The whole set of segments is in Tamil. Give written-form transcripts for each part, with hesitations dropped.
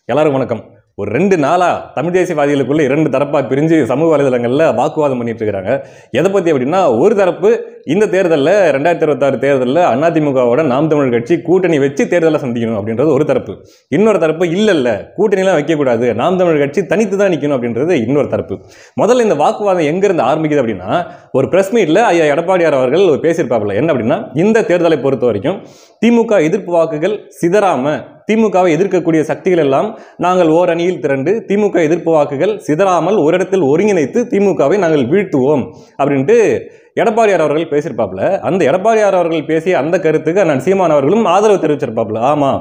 எல்லாரும் வணக்கம். ஒரு 2 நாளா தமிழ் தேசியவாதிகளுக்குள்ள 2 தரப்பா பிரிஞ்சு சமூக வலைதளங்கள்ல வாக்குவாதம் பண்ணிட்டு இருக்காங்க. எதை பத்தி அப்படின்னா, ஒரு தரப்பு இந்த தேர்தலில் 2026 தேர்தலில் அதிமுகவோட நாம் தமிழ் கட்சி கூட்டணி வச்சு தேர்தலை சந்திக்கணும் அப்படின்றது ஒரு தரப்பு. இன்னொரு தரப்பு இல்ல கூட்டணிலாம் வைக்கக்கூடாது, நாம் தமிழ் கட்சி தனித்து தான் நிற்கணும் அப்படின்றது இன்னொரு தரப்பு. முதல்ல இந்த வாக்குவாதம் எங்கிருந்து ஆரம்பிக்குது அப்படின்னா, ஒரு பிரஸ் மீட்ல ஐயா எடப்பாடியார் அவர்கள் பேசியிருப்பாப்ல. என்ன அப்படின்னா, இந்த தேர்தலை பொறுத்த வரைக்கும் திமுக எதிர்ப்பு வாக்குகள் சிதறாம திமுகவை எதிர்க்கக்கூடிய சக்திகள் எல்லாம் நாங்கள் ஓர் அணியில் திரண்டு திமுக எதிர்ப்பு வாக்குகள் சிதறாமல் ஒரு இடத்தில் ஒருங்கிணைத்து திமுகவை நாங்கள் வீழ்த்துவோம் அப்படின்ட்டு எடப்பாடியார் அவர்கள் பேசியிருப்பாப்ல. அந்த எடப்பாடியார் அவர்கள் பேசிய அந்த கருத்துக்கு அண்ணன் சீமான் அவர்களும் ஆதரவு தெரிவிச்சிருப்பாப்ல. ஆமா,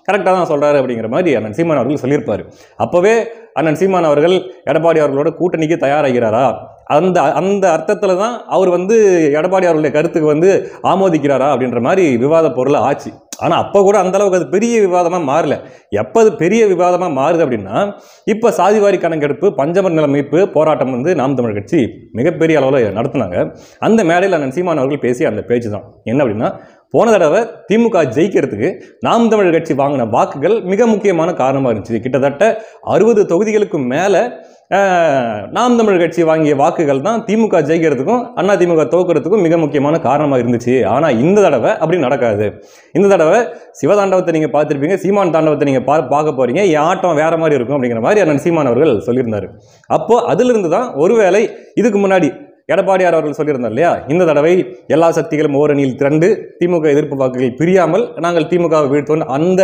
கரெக்டாக தான் சொல்றாரு அப்படிங்கிற மாதிரி அண்ணன் சீமான் அவர்கள் சொல்லியிருப்பாரு. அப்பவே அண்ணன் சீமான் அவர்கள் எடப்பாடி அவர்களோட கூட்டணிக்கு தயாராகிறாரா, அந்த அந்த அர்த்தத்துல தான் அவர் எடப்பாடி அவர்களுடைய கருத்துக்கு ஆமோதிக்கிறாரா அப்படின்ற மாதிரி விவாத பொருள் ஆச்சு. ஆனா அப்ப கூட அந்த அளவுக்கு அது பெரிய விவாதமா மாறல. எப்ப அது பெரிய விவாதமா மாறுது அப்படின்னா, இப்ப சாதிவாரி கணக்கெடுப்பு பஞ்சமர் நில மீட்பு போராட்டம் நாம் தமிழ் கட்சி மிகப்பெரிய அளவில் நடத்தினாங்க. அந்த மேடையில் அண்ணன் சீமான் அவர்கள் பேசிய அந்த பேச்சு தான் என்ன அப்படின்னா, போன தடவை திமுக ஜெயிக்கிறதுக்கு நாம் தமிழ் கட்சி வாங்கின வாக்குகள் மிக முக்கியமான காரணமாக இருந்துச்சு. கிட்டத்தட்ட 60 தொகுதிகளுக்கு மேலே நாம் தமிழ் கட்சி வாங்கிய வாக்குகள் தான் திமுக ஜெயிக்கிறதுக்கும் அதிமுக தோற்கிறதுக்கும் மிக முக்கியமான காரணமாக இருந்துச்சு. ஆனால் இந்த தடவை அப்படி நடக்காது. இந்த தடவை சிவதாண்டவத்தை நீங்கள் பார்த்துருப்பீங்க, சீமான் தாண்டவத்தை நீங்கள் பார்க்க போறீங்க, என் ஆட்டம் வேற மாதிரி இருக்கும் அப்படிங்கிற மாதிரி அண்ணன் சீமான் அவர்கள் சொல்லியிருந்தார். அப்போ அதிலிருந்து தான் ஒருவேளை இதுக்கு முன்னாடி எடப்பாடியார் அவர்கள் சொல்லியிருந்தார் இல்லையா, இந்த தடவை எல்லா சக்திகளும் ஓரணியில் திரண்டு திமுக எதிர்ப்பு வாக்குகள் பிரியாமல் நாங்கள் திமுகவை வீழ்த்தோம் அந்த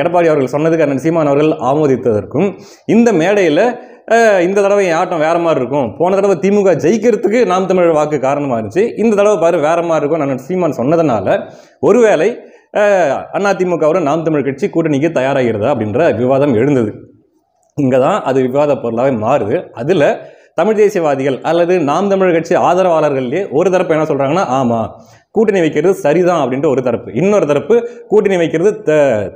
எடப்பாடி அவர்கள் சொன்னதுக்கு அண்ணன் சீமான் அவர்கள் ஆமோதித்ததற்கும், இந்த மேடையில் இந்த தடவை என் ஆட்டம் வேற மாதிரி இருக்கும், போன தடவை திமுக ஜெயிக்கிறதுக்கு நாம் தமிழ் வாக்கு காரணமாக இருந்துச்சு, இந்த தடவை பாரு வேற மாதிரி இருக்கும் அண்ணன் சீமான் சொன்னதுனால ஒருவேளை அதிமுகவோட நாம் தமிழ் கட்சி கூட்டணிக்கு தயாராகிறதா அப்படின்ற விவாதம் எழுந்தது. இங்கே தான் அது விவாத பொருளாகவே மாறுது. அதில் தமிழ் தேசியவாதிகள் அல்லது நாம் தமிழ் கட்சி ஆதரவாளர்களே ஒரு தரப்பு என்ன சொல்றாங்கன்னா, ஆமா கூட்டணி வைக்கிறது சரிதான் அப்படின்ட்டு ஒரு தரப்பு, இன்னொரு தரப்பு கூட்டணி வைக்கிறது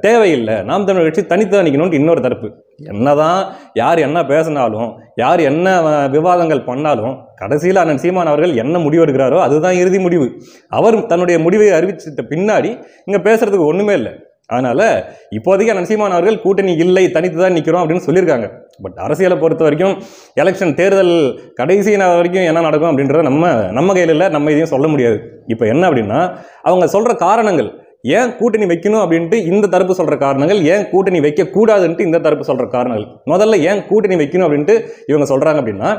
தேவையில்லை, நாம் தமிழ் கட்சி தனித்தான் நிற்கணும்னு இன்னொரு தரப்பு. என்னதான் யார் என்ன பேசினாலும் யார் என்ன விவாதங்கள் பண்ணாலும் கடைசியில் அண்ணன் சீமான் அவர்கள் என்ன முடிவு எடுக்கிறாரோ அதுதான் இறுதி முடிவு. அவர் தன்னுடைய முடிவை அறிவிச்சிட்ட பின்னாடி இங்கே பேசுறதுக்கு ஒன்றுமே இல்லை. அதனால இப்போதைக்கு அண்ணன் சீமான் அவர்கள் கூட்டணி இல்லை, தனித்து தான் நிற்கிறோம் அப்படின்னு சொல்லியிருக்காங்க. பட் அரசியலை பொறுத்த வரைக்கும் எலெக்ஷன் தேர்தல் கடைசி நாள் வரைக்கும் என்ன நடக்கும் அப்படின்றத நம்ம கையில் இல்லை, நம்ம இதையும் சொல்ல முடியாது. இப்போ என்ன அப்படின்னா, அவங்க சொல்ற காரணங்கள், ஏன் கூட்டணி வைக்கணும் அப்படின்ட்டு இந்த தரப்பு சொல்ற காரணங்கள், ஏன் கூட்டணி வைக்க கூடாதுன்ட்டு இந்த தரப்பு சொல்ற காரணங்கள். முதல்ல ஏன் கூட்டணி வைக்கணும் அப்படின்ட்டு இவங்க சொல்றாங்க அப்படின்னா,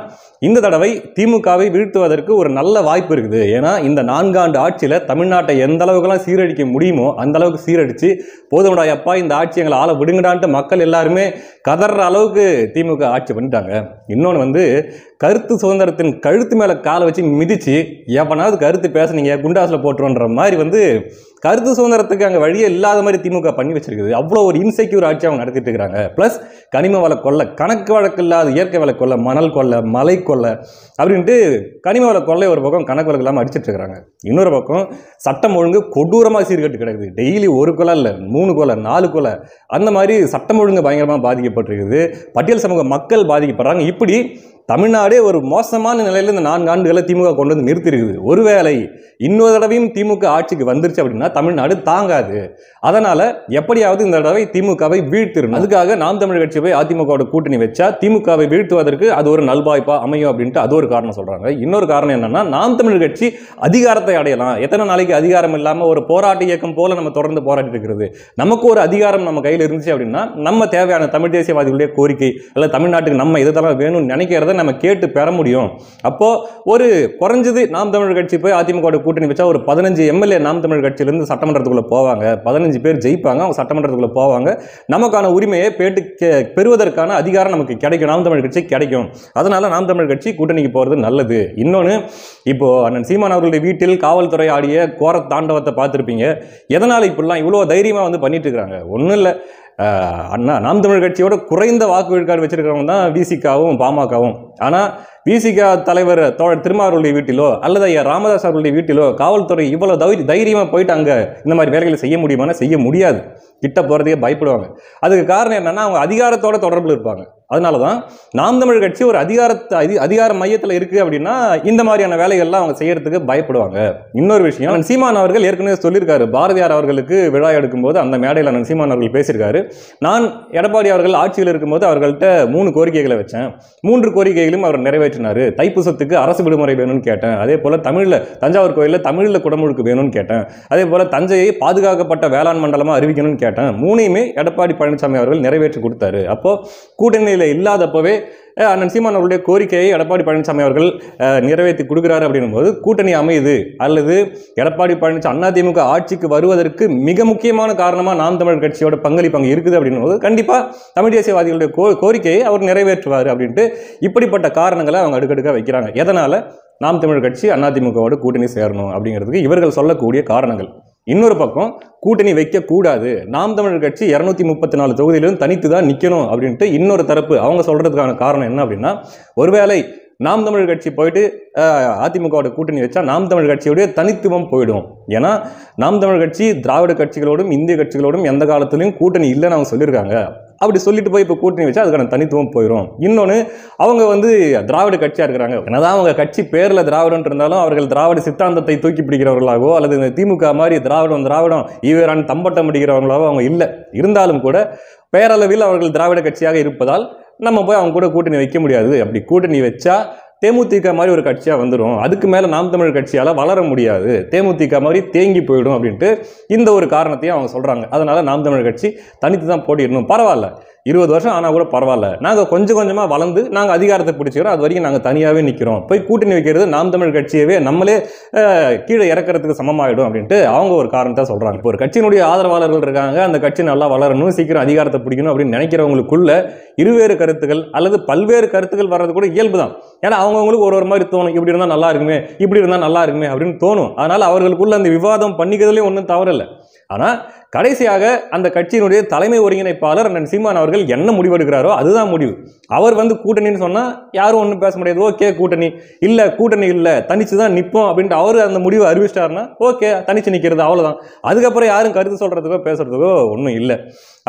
இந்த தடவை திமுகவை வீழ்த்துவதற்கு ஒரு நல்ல வாய்ப்பு இருக்குது. ஏன்னா இந்த 4 ஆண்டு ஆட்சியில் தமிழ்நாட்டை எந்த அளவுக்குலாம் சீரழிக்க முடியுமோ அந்த அளவுக்கு சீரழிச்சு, போதும்டா அப்பா இந்த ஆட்சி எங்களை ஆள விடுங்கடான்ட்டு மக்கள் எல்லாருமே கதற அளவுக்கு திமுக ஆட்சி பண்ணிட்டாங்க. இன்னொன்று கருத்து சுதந்திரத்தின் கழுத்து மேலே காலை வச்சு மிதிச்சு எவனாவது கருத்து பேசுனீங்க குண்டாஸில் போட்டுருன்ற மாதிரி கருத்து சுதந்திரத்துக்கு அங்கே வழியே இல்லாத மாதிரி திமுக பண்ணி வச்சிருக்குது. அவ்வளோ ஒரு இன்செக்யூர் ஆட்சி அவங்க நடத்திட்டு இருக்கிறாங்க. ப்ளஸ் கனிம வள கொள்ளை, கணக்கு வழக்கு இல்லாத இயற்கை வள கொள்ளை, மணல் கொள்ளை, மலை கொள்ளை அப்படின்ட்டு கனிம வள கொள்ளை ஒரு பக்கம் கணக்கு வழக்கு இல்லாமல் அடிச்சிட்டு இருக்கிறாங்க. இன்னொரு பக்கம் சட்டம் ஒழுங்கு கொடூரமாக சீர்கட்டு கிடக்குது. டெய்லி 1 கொலை இல்லை, 3 கொலை, 4 கொலை, அந்த மாதிரி சட்டம் ஒழுங்கு பயங்கரமாக பாதிக்கப்பட்டிருக்குது. பட்டியல் சமூக மக்கள் பாதிக்கப்படுறாங்க. இப்படி தமிழ்நாடே ஒரு மோசமான நிலையில் இந்த 4 ஆண்டுகளை திமுக கொண்டு வந்து நிறுத்திருக்குது. ஒருவேளை இன்னொரு தடவையும் திமுக ஆட்சிக்கு வந்துருச்சு அப்படின்னா தமிழ்நாடு தாங்காது. அதனால எப்படியாவது இந்த தடவை திமுகவை வீழ்த்திடணும். அதுக்காக நாம் தமிழ் கட்சி போய் அதிமுகவோட கூட்டணி வச்சா திமுகவை வீழ்த்துவதற்கு அது ஒரு நல்வாய்ப்பா அமையும் அப்படின்ட்டு அது ஒரு காரணம் சொல்றாங்க. இன்னொரு காரணம் என்னன்னா, நாம் தமிழ் கட்சி அதிகாரத்தை அடையலாம். எத்தனை நாளைக்கு அதிகாரம் இல்லாம ஒரு போராட்ட இயக்கம் போல நம்ம தொடர்ந்து போராட்டி இருக்கிறது. நமக்கு ஒரு அதிகாரம் நம்ம கையில் இருந்துச்சு அப்படின்னா நம்ம தேவையான தமிழ் தேசியவாதிகளுடைய கோரிக்கை அல்ல தமிழ்நாட்டுக்கு நம்ம இதெல்லாம் வேணும்னு நினைக்கிறத நம்ம கேட்டு பெற முடியும். அப்போ ஒரு குறைஞ்சது நாம் தமிழ் கட்சி போய் அதிமுக கூட்டணி வச்சா ஒரு 15 எம்எல்ஏ நாம் தமிழ் கட்சியிலிருந்து சட்டமன்றத்துக்குள்ள போவாங்க, 15 பேர் ஜெயிப்பாங்க, அவங்க சட்டமன்றத்துக்குள்ள போவாங்க, நமக்கான உரிமையை பெறுவதற்கான அதிகாரம் நமக்கு கிடைக்கும், நாம் தமிழ் கட்சி கிடைக்கும். அதனால நாம் தமிழ் கட்சி கூட்டணிக்கு போறது நல்லது. இன்னொன்று, இப்போ அண்ணன் சீமான் அவர்களுடைய வீட்டில் காவல்துறை ஆடிய கோர தாண்டவத்தை பார்த்துருப்பீங்க. எதனால இப்படிலாம் இவ்வளோ தைரியமா பண்ணிட்டு இருக்காங்க? ஒன்றும் இல்லை, நாம் தமிழ் கட்சியோட குறைந்த வாக்கு விழுக்காடு வச்சிருக்கிறவங்க தான் விசிகாவும் பாமகவும். ஆனால் விசிக தலைவர் தோழர் திருமாவளவனுடைய வீட்டிலோ அல்லது ஐயா ராமதாஸ் அவர்களுடைய வீட்டிலோ காவல்துறை இவ்வளவு தைரியமா போயிட்டு அங்க இந்த மாதிரி வேலைகளை செய்ய முடியுமானா செய்ய முடியாது. கிட்ட போறதுக்கே பயப்படுவாங்க. அதுக்கு காரணம் என்னன்னா அவங்க அதிகாரத்தோட தொடர்பில் இருப்பாங்க. அதனாலதான் நாம் தமிழ் கட்சி ஒரு அதிகார மையத்தில் இருக்கு அப்படின்னா இந்த மாதிரியான வேலைகள்லாம் அவங்க செய்யறதுக்கு பயப்படுவாங்க. இன்னொரு விஷயம், சீமான் அவர்கள் ஏற்கனவே சொல்லியிருக்காரு, பாரதியார் அவர்களுக்கு விழா எடுக்கும் போது அந்த மேடையில் சீமான் அவர்கள் பேசியிருக்காரு, நான் எடப்பாடி அவர்கள் ஆட்சியில் இருக்கும்போது அவர்கள்ட்ட 3 கோரிக்கைகளை வச்சேன், 3 கோரிக்கைகளும் அவர் நிறைவேற்றினாரு. தைப்பூசத்துக்கு அரசு விடுமுறை வேணும்னு கேட்டேன், அதே போல தமிழ்ல தஞ்சாவூர் கோயிலில் தமிழ்ல குடமுழுக்கு வேணும்னு கேட்டேன், அதே போல தஞ்சையை பாதுகாக்கப்பட்ட வேளாண் மண்டலமா அறிவிக்கணும்னு கேட்டேன். 3யுமே எடப்பாடி பழனிசாமி அவர்கள் நிறைவேற்றி கொடுத்தாரு. அப்போ கூட்டணியில் இல்லாதப்பவே அண்ணன் சீமான் அவர்களுடைய கோரிக்கையை எடப்பாடி பழனிசாமி அவர்கள் நிறைவேற்றி கொடுக்கிறாரு அப்படின்னும் போது கூட்டணி அமையுது அல்லது எடப்பாடி பழனிசாமி அதிமுக ஆட்சிக்கு வருவதற்கு மிக முக்கியமான காரணமா நாம் தமிழர் கட்சியோட பங்களிப்பு அங்கே இருக்குது அப்படின்னும் போது கண்டிப்பா தமிழ் தேசியவாதிகளுடைய கோரிக்கையை அவர் நிறைவேற்றுவார் அப்படின்ட்டு இப்படிப்பட்ட காரணங்களை அவங்க அடுக்கடுக்க வைக்கிறாங்க. எதனால நாம் தமிழர் கட்சி அதிமுகவோட கூட்டணி சேரணும் அப்படிங்கிறதுக்கு இவர்கள் சொல்லக்கூடிய காரணங்கள். இன்னொரு பக்கம் கூட்டணி வைக்க கூடாது, நாம் தமிழர் கட்சி 234 தொகுதியிலும் தனித்து தான் நிற்கணும் அப்படின்ட்டு இன்னொரு தரப்பு அவங்க சொல்றதுக்கான காரணம் என்ன அப்படின்னா, ஒருவேளை நாம் தமிழ் கட்சி போயிட்டு அதிமுகவோட கூட்டணி வச்சா நாம் தமிழ் கட்சியுடைய தனித்துவம் போயிடும். ஏன்னா நாம் தமிழ் கட்சி திராவிட கட்சிகளோடும் இந்திய கட்சிகளோடும் எந்த காலத்திலையும் கூட்டணி இல்லைன்னு அவங்க சொல்லியிருக்காங்க. அப்படி சொல்லிட்டு போய் இப்போ கூட்டணி வச்சா அதுக்கான தனித்துவம் போயிடும். இன்னொன்று, அவங்க திராவிட கட்சியாக இருக்கிறாங்க. என்னதான் அவங்க கட்சி பேரில் திராவிடம் இருந்தாலும் அவர்கள் திராவிட சித்தாந்தத்தை தூக்கி பிடிக்கிறவர்களாகவோ அல்லது இந்த திமுக மாதிரி திராவிடம் ஈவரான் தம்பட்டம் அடிக்கிறவர்களாகவோ அவங்க இல்லை. இருந்தாலும் கூட பேரளவில் அவர்கள் திராவிட கட்சியாக இருப்பதால் நம்ம போய் அவங்க கூட கூட்டணி வைக்க முடியாது. அப்படி கூட்டணி வச்சா தேமுதிக மாதிரி ஒரு கட்சியாக வந்துடும், அதுக்கு மேலே நாம் தமிழ் கட்சியால் வளர முடியாது, தேமுதிக மாதிரி தேங்கி போயிடும் அப்படின்ட்டு இந்த ஒரு காரணத்தையும் அவங்க சொல்கிறாங்க. அதனால் நாம் தமிழ் கட்சி தனித்து தான் போட்டிடணும், பரவாயில்ல 20 வருஷம் ஆனால் கூட பரவாயில்ல, நாங்கள் கொஞ்சம் கொஞ்சமாக வளர்ந்து நாங்கள் அதிகாரத்தை பிடிச்சிக்கிறோம், அது வரைக்கும் நாங்கள் தனியாகவே நிற்கிறோம், போய் கூட்டணி வைக்கிறது நாம் தமிழ் கட்சியவே நம்மளே கீழே இறக்கிறதுக்கு சமமாயிடும் அப்படின்ட்டு அவங்க ஒரு காரணத்தை சொல்கிறாங்க. இப்போ ஒரு கட்சியினுடைய ஆதரவாளர்கள் இருக்காங்க, அந்த கட்சி நல்லா வளரணும், சீக்கிரம் அதிகாரத்தை பிடிக்கணும் அப்படின்னு நினைக்கிறவங்களுக்குள்ள இருவேறு கருத்துக்கள் அல்லது பல்வேறு கருத்துக்கள் வர்றது கூட இயல்பு தான். ஏன்னா அவங்கவுங்களுக்கு ஒரு மாதிரி தோணும், இப்படி இருந்தால் நல்லா இருக்குமே, இப்படி இருந்தால் நல்லா இருக்குமே அப்படின்னு தோணும். அதனால் அவர்களுக்குள்ள அந்த விவாதம் பண்ணிக்கிறதுலேயும் ஒன்றும் தவறில்லை. ஆனால் கடைசியாக அந்த கட்சியினுடைய தலைமை ஒருங்கிணைப்பாளர் அண்ணன் சீமான் அவர்கள் என்ன முடிவெடுக்கிறாரோ அதுதான் முடிவு. அவர் கூட்டணின்னு சொன்னால் யாரும் ஒன்றும் பேச முடியாது, ஓகே கூட்டணி இல்லை தனிச்சு தான் நிற்போம் அப்படின்ட்டு அவர் அந்த முடிவை அறிவிச்சிட்டாருன்னா ஓகே தனிச்சு நிற்கிறது, அவ்வளோதான். அதுக்கப்புறம் யாரும் கருத்து சொல்கிறதுக்கோ பேசுறதுக்கோ ஒன்றும் இல்லை.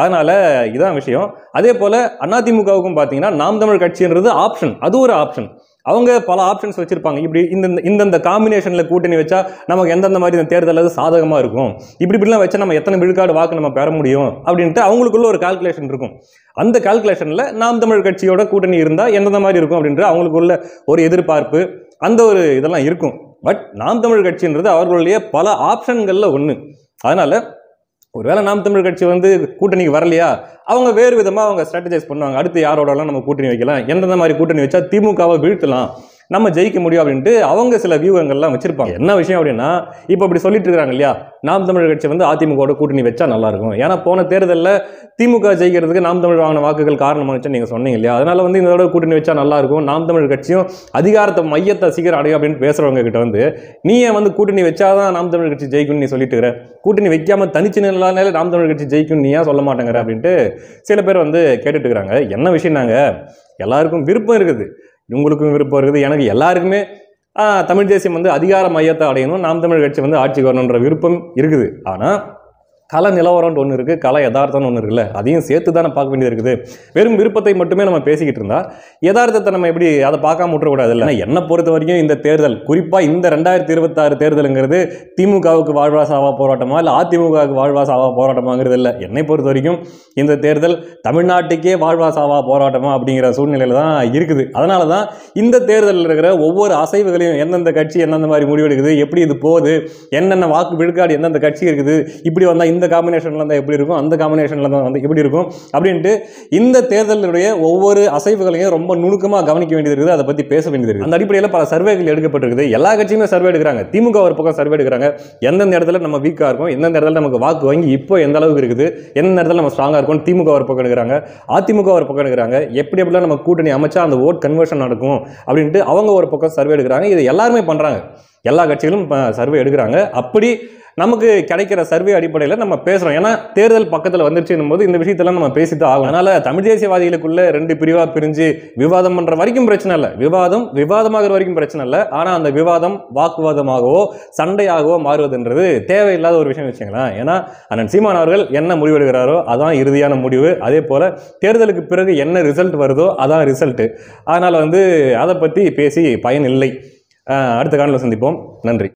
அதனால இதான் விஷயம். அதே போல அதிமுகவுக்கும் பார்த்தீங்கன்னா நாம் தமிழ் கட்சின்றது ஆப்ஷன், அது ஒரு ஆப்ஷன். அவங்க பல ஆப்ஷன்ஸ் வச்சிருப்பாங்க. இப்படி இந்த காம்பினேஷனில் கூட்டணி வச்சா நமக்கு எந்தெந்த மாதிரி இந்த தேர்தல் சாதகமாக இருக்கும், இப்படிலாம் வச்சா நம்ம எத்தனை விழுக்காடு வாக்கு நம்ம பெற முடியும் அப்படின்ட்டு அவங்களுக்குள்ள ஒரு கால்குலேஷன் இருக்கும். அந்த கால்குலேஷனில் நாம் தமிழ் கட்சியோட கூட்டணி இருந்தால் எந்தெந்த மாதிரி இருக்கும் அப்படின்ற அவங்களுக்குள்ள ஒரு எதிர்பார்ப்பு, அந்த ஒரு இதெல்லாம் இருக்கும். பட் நாம் தமிழ் கட்சின்றது அவர்களுடைய பல ஆப்ஷன்களில் ஒன்று. அதனால ஒருவேளை நாம் தமிழ் கட்சி கூட்டணிக்கு வரலையா, அவங்க வேறு விதமாக அவங்க ஸ்ட்ராட்டஜைஸ் பண்ணுவாங்க. அடுத்து யாரோடலாம் நம்ம கூட்டணி வைக்கலாம், எந்தெந்த மாதிரி கூட்டணி வச்சா திமுகவை வீழ்த்தலாம், நம்ம ஜெயிக்க முடியும் அப்படின்ட்டு அவங்க சில வியூகங்கள்லாம் வச்சிருப்பாங்க. என்ன விஷயம் அப்படின்னா, இப்போ இப்படி சொல்லிட்டு இருக்காங்க இல்லையா, நாம் தமிழ் கட்சி அதிமுகவோட கூட்டணி வச்சா நல்லா இருக்கும், ஏன்னா போன தேர்தலில் திமுக ஜெயிக்கிறதுக்கு நாம் தமிழ் வாங்கின வாக்குகள் காரணமானுச்சு நீங்க சொன்னீங்க இல்லையா, அதனால இதோட கூட்டணி வச்சா நல்லா இருக்கும், நாம் தமிழ் கட்சியும் அதிகாரத்தை மையத்தை சீக்கிரம் அடையும் அப்படின்னு பேசுறவங்க கிட்ட நீ ஏன் கூட்டணி வச்சாதான் நாம் தமிழ் கட்சி ஜெயிக்கும் நீ சொல்லிட்டு இருக்கிற, கூட்டணி வைக்காம தனிச்சு நிலையில நாம் தமிழ் கட்சி ஜெயிக்கும் நீ ஏன் சொல்ல மாட்டேங்கிற அப்படின்ட்டு சில பேர் கேட்டுட்டு இருக்கிறாங்க. என்ன விஷயம், நாங்க எல்லாருக்கும் விருப்பம் இருக்குது, உங்களுக்கும் விருப்பம் இருக்குது, எனக்கு எல்லாருக்குமே தமிழ் தேசியம் அதிகார மையத்தை அடையணும், நாம் தமிழ் கட்சி ஆட்சிக்கு வரணுன்ற விருப்பம் இருக்குது. ஆனால் கல நிலவரம்னு ஒன்று இருக்குது, கல யதார்த்தம்னு ஒன்று இருக்குல்ல, அதையும் சேர்த்து தானே பார்க்க வேண்டியது இருக்குது. வெறும் விருப்பத்தை மட்டுமே நம்ம பேசிக்கிட்டு இருந்தா யதார்த்தத்தை நம்ம எப்படி அதை பார்க்காம விட்டுறக்கூடாது இல்லை. என்னை பொறுத்த வரைக்கும் இந்த தேர்தல், குறிப்பாக இந்த 2026 தேர்தலுங்கிறது திமுகவுக்கு வாழ்வாசாவா போராட்டமா இல்லை அதிமுகவுக்கு வாழ்வாசாவா போராட்டமாங்கிறது இல்லை. என்னை பொறுத்த வரைக்கும் இந்த தேர்தல் தமிழ்நாட்டுக்கே வாழ்வாசாவா போராட்டமா அப்படிங்கிற சூழ்நிலையில் தான் இருக்குது. அதனால தான் இந்த தேர்தலில் இருக்கிற ஒவ்வொரு அசைவுகளையும் எந்தெந்த கட்சி எந்தெந்த மாதிரி முடிவெடுக்குது, எப்படி இது போகுது, என்னென்ன வாக்கு விழுக்காடு எந்தெந்த கட்சி இருக்குது, இப்படி வந்தால் இந்த காம்பினேஷன்ல இருந்தால் எப்படி இருக்கும், அந்த காம்பினேஷன்ல தான் எப்படி இருக்கும் அப்படின்ட்டு இந்த தேர்தலுடைய ஒவ்வொரு அசைவுகளையும் ரொம்ப நுணுக்கமாக கவனிக்க வேண்டியது இருக்குது, அதை பற்றி பேச வேண்டியது இருக்குது. அந்த அடிப்படையில் பல சர்வேகள் எடுக்கப்பட்டிருக்குது. எல்லா கட்சியுமே சர்வே எடுக்கிறாங்க, திமுக ஒரு பக்கம் சர்வே எடுக்கிறாங்க, எந்தெந்த இடத்துல நம்ம வீக்காக இருக்கும், எந்தெந்த இடத்துல நமக்கு வாக்கு வாங்கி இப்போ எந்த அளவுக்கு இருக்குது, எந்த இடத்துல நம்ம ஸ்ட்ராங்காக இருக்கும், திமுக ஒரு பக்கம் எடுக்கிறாங்க, அதிமுக ஒரு பக்கம் எடுக்கிறாங்க, எப்படி எப்படிலாம் நம்ம கூட்டணி அமைச்சா அந்த ஓட் கன்வர்ஷன் நடக்கும் அப்படின்ட்டு அவங்க ஒரு பக்கம் சர்வே எடுக்கிறாங்க. இது எல்லாருமே பண்ணுறாங்க, எல்லா கட்சிகளும் சர்வே எடுக்கிறாங்க. அப்படி நமக்கு கிடைக்கிற சர்வே அடிப்படையில் நம்ம பேசுறோம். ஏன்னா தேர்தல் பக்கத்தில் வந்துருச்சுன்னும் போது இந்த விஷயத்தெல்லாம் நம்ம பேசித்தான் ஆகும். அதனால தமிழ் தேசியவாதிகளுக்குள்ள ரெண்டு பிரிவா பிரிஞ்சு விவாதம் பண்ற வரைக்கும் பிரச்சனை இல்லை, விவாதமாகிற வரைக்கும் பிரச்சனை இல்லை. ஆனா அந்த விவாதம் வாக்குவாதமாகவோ சண்டையாகவோ மாறுவதுன்றது தேவையில்லாத ஒரு விஷயம் வச்சுங்களேன். ஏன்னா அண்ணன் சீமான் அவர்கள் என்ன முடிவெடுக்கிறாரோ அதான் இறுதியான முடிவு. அதே போல தேர்தலுக்கு பிறகு என்ன ரிசல்ட் வருதோ அதான் ரிசல்ட். அதனால அதை பத்தி பேசி பயன் இல்லை. அடுத்த காணொளியில் சந்திப்போம். நன்றி.